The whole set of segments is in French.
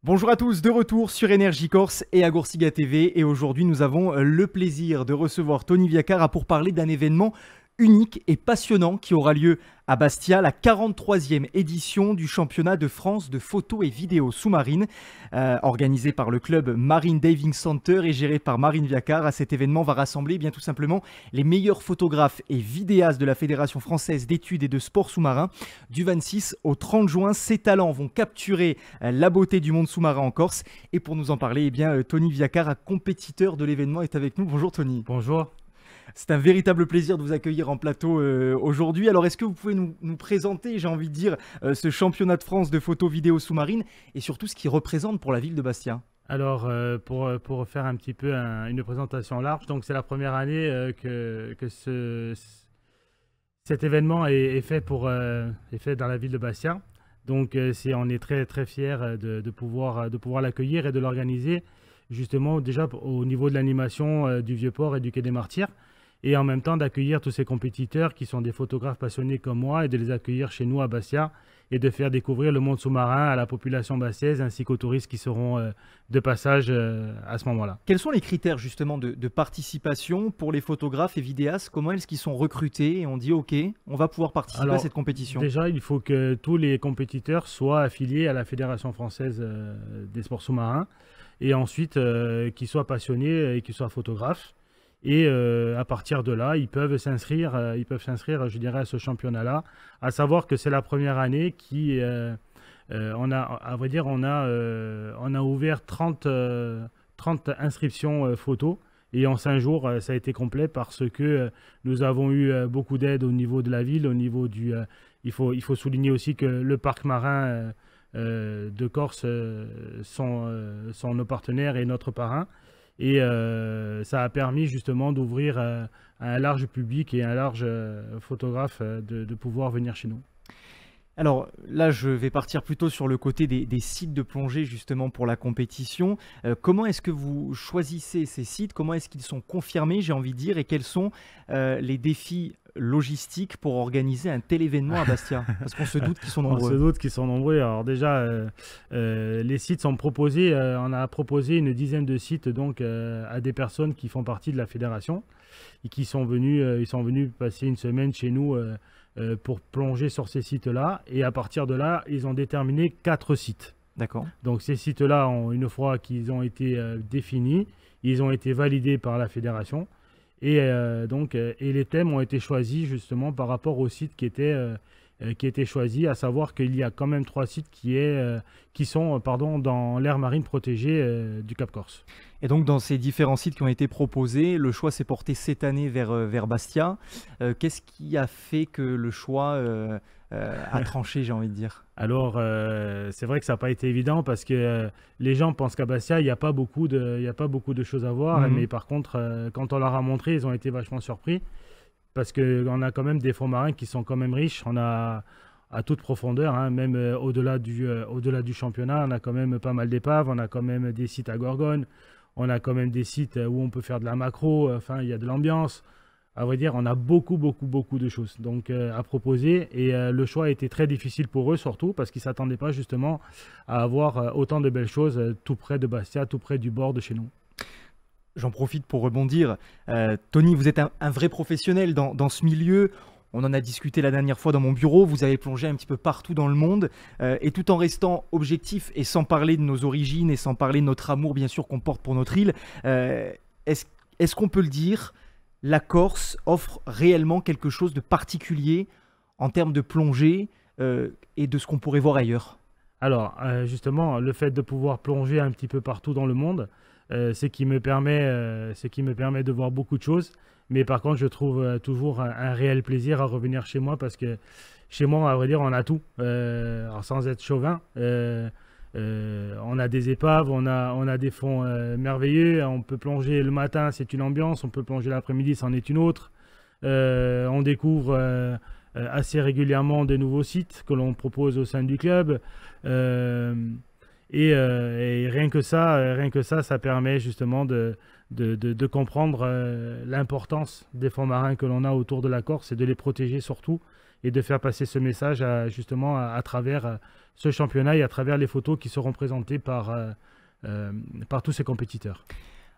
Bonjour à tous, de retour sur Énergie Corse et à Goursiga TV. Et aujourd'hui, nous avons le plaisir de recevoir Tony Viacara pour parler d'un événement unique et passionnant qui aura lieu à Bastia, la 43e édition du championnat de France de photos et vidéos sous-marines, organisé par le club Marine Diving Center et géré par Marine Viacara. Cet événement va rassembler bien tout simplement les meilleurs photographes et vidéastes de la Fédération française d'études et de sports sous-marins. Du 26 au 30 juin, ces talents vont capturer la beauté du monde sous-marin en Corse. Et pour nous en parler, Tony Viacara, compétiteur de l'événement, est avec nous. Bonjour Tony. Bonjour. C'est un véritable plaisir de vous accueillir en plateau aujourd'hui. Alors, est-ce que vous pouvez nous présenter, j'ai envie de dire, ce championnat de France de photos vidéo sous-marine et surtout ce qu'il représente pour la ville de Bastia? Alors, pour faire un petit peu une présentation large, donc c'est la première année que cet événement est fait dans la ville de Bastia. Donc, on est très très fiers de pouvoir l'accueillir et de l'organiser justement déjà au niveau de l'animation du Vieux-Port et du Quai des Martyrs. Et en même temps d'accueillir tous ces compétiteurs qui sont des photographes passionnés comme moi et de les accueillir chez nous à Bastia et de faire découvrir le monde sous-marin à la population bastiaise ainsi qu'aux touristes qui seront de passage à ce moment-là. Quels sont les critères justement de participation pour les photographes et vidéastes? Comment est-ce qu'ils sont recrutés et on dit OK, on va pouvoir participer à cette compétition? Déjà, il faut que tous les compétiteurs soient affiliés à la Fédération française des sports sous-marins et ensuite qu'ils soient passionnés et qu'ils soient photographes. Et à partir de là, ils peuvent s'inscrire, je dirais, à ce championnat-là. À savoir que c'est la première année on a ouvert 30 inscriptions photos. Et en 5 jours, ça a été complet parce que nous avons eu beaucoup d'aide au niveau de la ville, il faut souligner aussi que le parc marin de Corse sont nos partenaires et notre parrain. Et ça a permis justement d'ouvrir à un large public et un large photographe de pouvoir venir chez nous. Alors là, je vais partir plutôt sur le côté des sites de plongée justement pour la compétition. Comment est-ce que vous choisissez ces sites? Comment est-ce qu'ils sont confirmés, j'ai envie de dire, et quels sont les défis logistiques pour organiser un tel événement à Bastia? Parce qu'on se doute qu'ils sont nombreux. On se doute qu'ils sont nombreux. Alors déjà, les sites sont proposés. On a proposé une dizaine de sites donc à des personnes qui font partie de la fédération et qui sont venus passer une semaine chez nous pour plonger sur ces sites-là. Et à partir de là, ils ont déterminé 4 sites. D'accord. Donc ces sites-là, une fois qu'ils ont été définis, ils ont été validés par la fédération. Et les thèmes ont été choisis justement par rapport aux sites qui étaient choisis, à savoir qu'il y a quand même 3 sites qui sont dans l'aire marine protégée du Cap Corse. Et donc dans ces différents sites qui ont été proposés, le choix s'est porté cette année vers Bastia. Qu'est-ce qui a fait que le choix a tranché, j'ai envie de dire? Alors, c'est vrai que ça n'a pas été évident parce que les gens pensent qu'à Bastia, il n'y a pas beaucoup de choses à voir. Mais par contre, quand on leur a montré, ils ont été vachement surpris parce qu'on a quand même des fonds marins qui sont quand même riches. On a à toute profondeur, hein, même au-delà du championnat, on a quand même pas mal d'épaves. On a quand même des sites à Gorgone. On a quand même des sites où on peut faire de la macro. Enfin, il y a de l'ambiance. À vrai dire, on a beaucoup de choses donc, à proposer et le choix a été très difficile pour eux surtout parce qu'ils ne s'attendaient pas justement à avoir autant de belles choses tout près de Bastia, tout près du bord de chez nous. J'en profite pour rebondir. Tony, vous êtes un vrai professionnel dans ce milieu. On en a discuté la dernière fois dans mon bureau. Vous avez plongé un petit peu partout dans le monde et tout en restant objectif et sans parler de nos origines et sans parler de notre amour bien sûr qu'on porte pour notre île, est-ce qu'on peut le dire? La Corse offre réellement quelque chose de particulier en termes de plongée et de ce qu'on pourrait voir ailleurs? Alors, justement, le fait de pouvoir plonger un petit peu partout dans le monde, c'est ce qui me permet de voir beaucoup de choses. Mais par contre, je trouve toujours un réel plaisir à revenir chez moi parce que chez moi, à vrai dire, on a tout. Alors, sans être chauvin, on a des épaves, on a des fonds merveilleux. On peut plonger le matin, c'est une ambiance. On peut plonger l'après-midi, c'en est une autre. On découvre assez régulièrement de nouveaux sites que l'on propose au sein du club. Et rien que ça, ça permet justement de comprendre l'importance des fonds marins que l'on a autour de la Corse et de les protéger surtout de faire passer ce message justement à travers ce championnat et à travers les photos qui seront présentées par tous ces compétiteurs.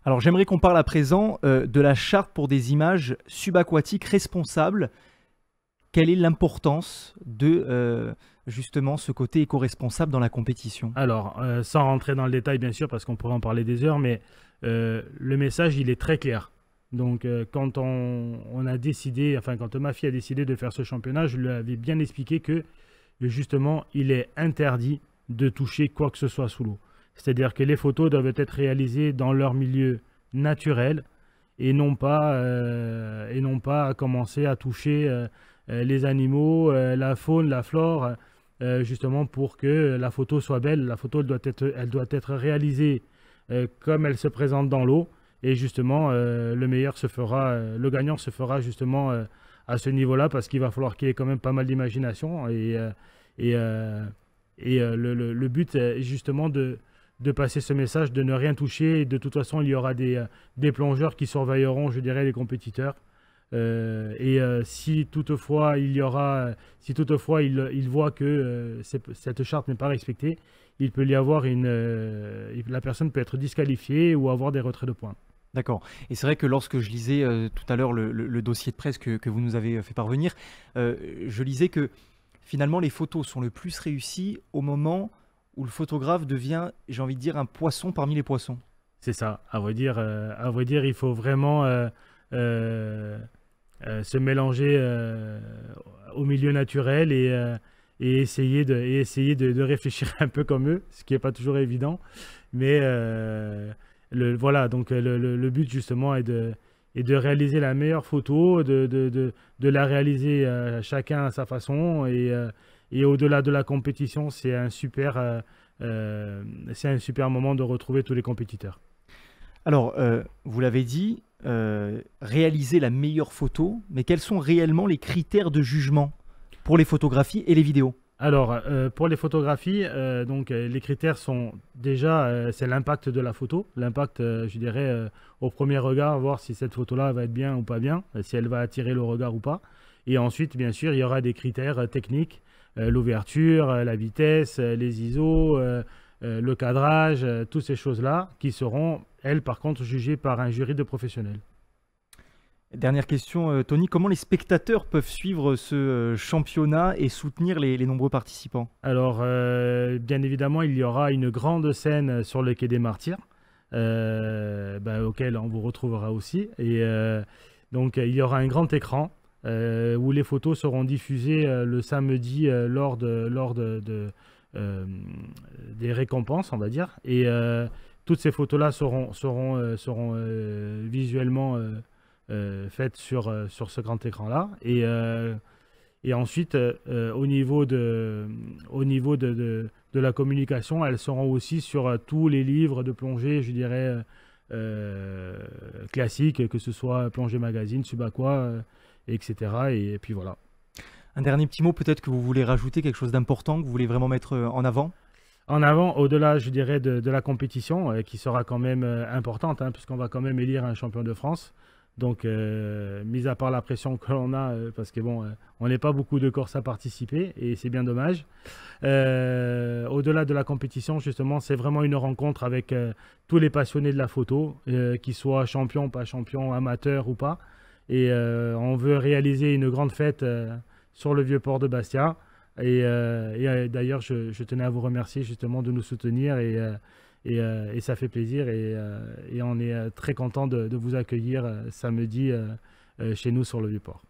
Alors j'aimerais qu'on parle à présent de la charte pour des images subaquatiques responsables. Quelle est l'importance de justement ce côté éco-responsable dans la compétition? Alors, sans rentrer dans le détail bien sûr, parce qu'on pourrait en parler des heures, mais le message il est très clair. Donc quand on a décidé, enfin quand ma fille a décidé de faire ce championnat, je lui avais bien expliqué que justement il est interdit de toucher quoi que ce soit sous l'eau. C'est-à-dire que les photos doivent être réalisées dans leur milieu naturel et non pas à commencer à toucher les animaux, la faune, la flore, justement pour que la photo soit belle. La photo elle doit être réalisée comme elle se présente dans l'eau et justement le gagnant se fera justement à ce niveau-là parce qu'il va falloir qu'il y ait quand même pas mal d'imagination le but est justement de passer ce message, de ne rien toucher. Et de toute façon, il y aura des plongeurs qui surveilleront, je dirais, les compétiteurs. Si toutefois il voit que cette charte n'est pas respectée, il peut y avoir la personne peut être disqualifiée ou avoir des retraits de points. D'accord. Et c'est vrai que lorsque je lisais tout à l'heure le dossier de presse que vous nous avez fait parvenir, je lisais que finalement les photos sont le plus réussies au moment où le photographe devient, j'ai envie de dire, un poisson parmi les poissons. C'est ça. À vrai dire, il faut vraiment se mélanger au milieu naturel et essayer de réfléchir un peu comme eux, ce qui n'est pas toujours évident. Mais voilà, donc le but justement est de réaliser la meilleure photo, de la réaliser chacun à sa façon et au-delà de la compétition, c'est un super moment de retrouver tous les compétiteurs. Alors, vous l'avez dit, réaliser la meilleure photo, mais quels sont réellement les critères de jugement pour les photographies et les vidéos? Alors, pour les photographies, les critères sont déjà, c'est l'impact de la photo. L'impact, je dirais, au premier regard, voir si cette photo-là va être bien ou pas bien, si elle va attirer le regard ou pas. Et ensuite, bien sûr, il y aura des critères techniques, l'ouverture, la vitesse, les ISO, le cadrage, toutes ces choses-là qui seront, elles, par contre, jugées par un jury de professionnels. Dernière question, Tony, comment les spectateurs peuvent suivre ce championnat et soutenir les nombreux participants? Alors, bien évidemment, il y aura une grande scène sur le quai des Martyrs, auquel on vous retrouvera aussi. Et donc, il y aura un grand écran où les photos seront diffusées le samedi lors des récompenses, on va dire. Et toutes ces photos-là seront visuellement faites sur ce grand écran-là. Et ensuite, au niveau de la communication, elles seront aussi sur tous les livres de plongée, je dirais, classiques, que ce soit Plongée Magazine, Subaqua, etc. Et puis voilà. Un dernier petit mot, peut-être que vous voulez rajouter quelque chose d'important, que vous voulez vraiment mettre en avant? En avant, au-delà, je dirais, de la compétition, qui sera quand même importante, puisqu'on va quand même élire un champion de France. Donc, mis à part la pression que l'on a, parce que bon, on n'est pas beaucoup de Corses à participer, et c'est bien dommage. Au-delà de la compétition, justement, c'est vraiment une rencontre avec tous les passionnés de la photo, qu'ils soient champions, pas champions, amateurs ou pas. Et on veut réaliser une grande fête sur le vieux port de Bastia. Et d'ailleurs, je tenais à vous remercier justement de nous soutenir et ça fait plaisir et on est très content de vous accueillir samedi chez nous sur le Vieux-Port.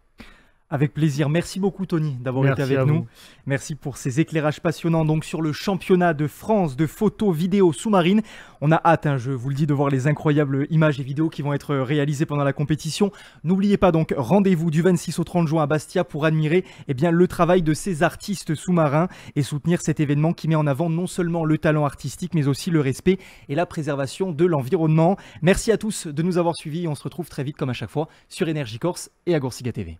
Avec plaisir. Merci beaucoup Tony d'avoir été avec nous. Merci pour ces éclairages passionnants donc sur le championnat de France de photos vidéo sous-marine. On a hâte, je vous le dis, de voir les incroyables images et vidéos qui vont être réalisées pendant la compétition. N'oubliez pas donc, rendez-vous du 26 au 30 juin à Bastia pour admirer le travail de ces artistes sous-marins et soutenir cet événement qui met en avant non seulement le talent artistique mais aussi le respect et la préservation de l'environnement. Merci à tous de nous avoir suivis et on se retrouve très vite comme à chaque fois sur Énergie Corse et à Gorsiga TV.